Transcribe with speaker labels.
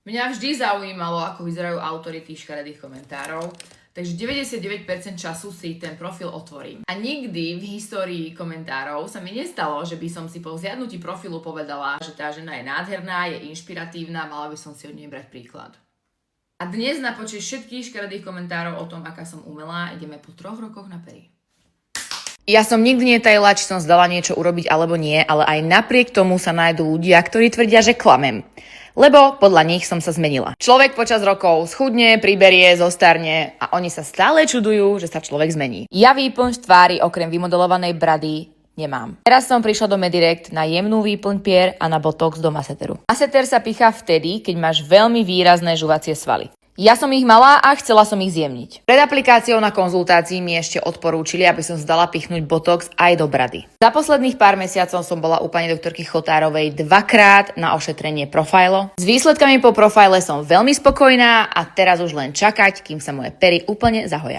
Speaker 1: Mňa vždy zaujímalo, ako vyzerajú autori tých škaredých komentárov, takže 99% času si ten profil otvorím. A nikdy v histórii komentárov sa mi nestalo, že by som si po zjadnutí profilu povedala, že tá žena je nádherná, je inšpiratívna, mala by som si od nej brať príklad. A dnes na počet všetkých škaredých komentárov o tom, aká som umelá, ideme po 3 rokoch na pery. Ja som nikdy netajila, či som zdala niečo urobiť alebo nie, ale aj napriek tomu sa nájdú ľudia, ktorí tvrdia, že klamem. Lebo podľa nich som sa zmenila. Človek počas rokov schudne, priberie, zostarne a oni sa stále čudujú, že sa človek zmení. Ja výplň v tvári okrem vymodelovanej brady nemám. Teraz som prišla do Medirect na jemnú výplň pier a na botox do masseteru. Masseter sa pichá vtedy, keď máš veľmi výrazné žuvacie svaly. Ja som ich mala a chcela som ich zjemniť. Pred aplikáciou na konzultácii mi ešte odporúčili, aby som zdala pichnúť botox aj do brady. Za posledných pár mesiacov som bola u pani doktorky Chotárovej 2-krát na ošetrenie profilo. S výsledkami po profile som veľmi spokojná a teraz už len čakať, kým sa moje pery úplne zahoja.